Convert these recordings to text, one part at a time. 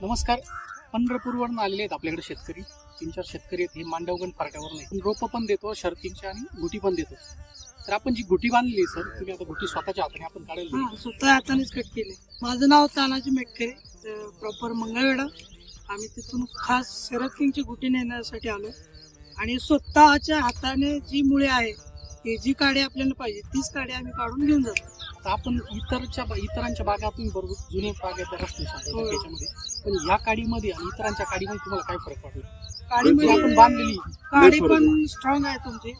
नमस्कार. पंढरपूरवरून आलेले आहेत आपल्याकडे शेतकरी. 3-4 शेतकरी आहेत. हे मांडवगण फाट्यावर नाही, रोपं पण देतो, शर्तींची आणि गुटी पण देतो. तर आपण जी गुटी बांधली सर, तुम्ही आता गुटी स्वतःच्या हाताने आपण काढायला हा, स्वतः हातानेच कट केले. माझं नाव तानाजी मेटकरे, प्रॉपर मंगळवेढा. आम्ही तिथून खास शरद किंगची गुटी नेण्यासाठी आलो आणि स्वतःच्या हाताने जी मुळे आहे ती जी काडी आपल्याला पाहिजे तीच काडी आम्ही काढून घेऊन जातो. तर आपण इतरांच्या बागातून बरोबर जुने बागेत रस्ते हो. त्याच्यामध्ये, पण या काडीमध्ये आणि इतरांच्या काडीमध्ये तुम्हाला काय फरक पडला? काडीमध्ये आपण बांधलेली काडी पण स्ट्रॉंग आहे तुमची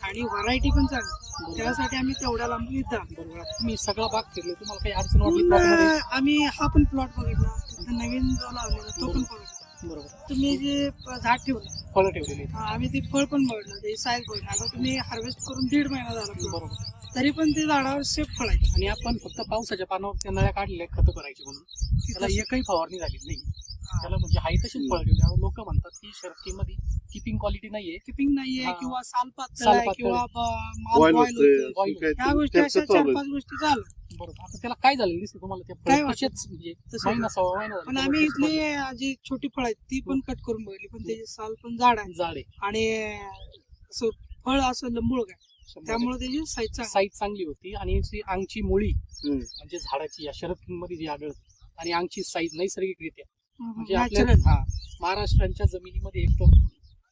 आणि व्हरायटी पण चांगली, त्यासाठी आम्ही तेवढ्या लांब इथं आलो. बरोबर. तुम्ही सगळा बाग फिरले, तुम्हाला काही अडचण वाटली प्लॉटमध्ये? आम्ही हा पण प्लॉट बघितला, तिथं नवीन जो लावलेला तो पण बघितला. बरोबर. तुम्ही जे झाड ठेवलं फळं ठेवलेली आहेत. आम्ही ते फळ पण बघितलं, ते साईज बघितलं. आता तुम्ही हार्वेस्ट करून 1.5 महिना झाला plot. बरोबर. तरी पण ते झाडावर सेफ फळ आहे. आणि आपण फक्त पावसाच्या पानावर त्या नळ्या काढल्या खतं करायची म्हणून, त्याला एकही फवारणी झाली नाही. त्याला म्हणजे हाय तशीच फळ ठेवली. लोक म्हणतात की शर्तीमध्ये किपिंग क्वालिटी नाहीये. किपिंग नाहीये हा. किंवा साल पातळ साल आहे पातळ. किंवा Boil बॉईल होतंय, होते. असं ह्या काहीतरी गोष्टी अशा त्यांचं चालू 4-5 गोष्टी चालू. बरोबर. आता त्याला काय झालेलं दिसतं तुम्हाला? त्या काय फळ वाटतं? तसेच म्हणजे तसं महिना सव्वा महिना पण झाला. आम्ही इथली जी छोटी फळ आहेत ती पण कट करून बघितली, पण त्याची साल पण जाड आहे जाड आहे. आणि असं फळ असं लंबूळ आहे, शंभर त्यामुळे त्याची साईज चांगली. साईज चांगली होती. आणि जी अंगची मुळी हम्म. म्हणजे झाडाची या शरद मध्ये जी आढळते, आणि अंगची साईज नैसर्गिकरित्या म्हणजे नॅचरल. आपल्या महाराष्ट्राच्या जमिनीमध्ये एक तर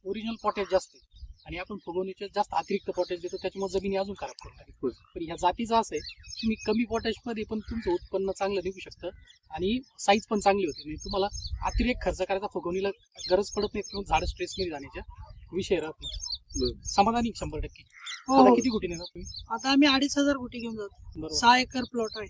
ओरिजिनल पोटॅश जास्त आहे आणि आपण फुगवणीचे जास्त अतिरिक्त पोटॅश देतो, त्याच्यामुळे जमिनी अजून खराब करतात. होय. पण ह्या जातीचं असं आहे, तुम्ही कमी पोटॅश मध्ये पण तुमचं उत्पन्न चांगलं निघू शकतं आणि साईज पण चांगली होती. म्हणजे तुम्हाला अतिरिक्त खर्च करायचा फुगवणीला गरज पडत नाही, किंवा झाड स्ट्रेस मध्ये जाण्याच्या विषय राहत नाही. समाधानी 100%. हो. आता किती गुटी नेणार तुम्ही? आता आम्ही 2,500 गुटी घेऊन जातो. बरोबर. 6 एकर प्लॉट आहे.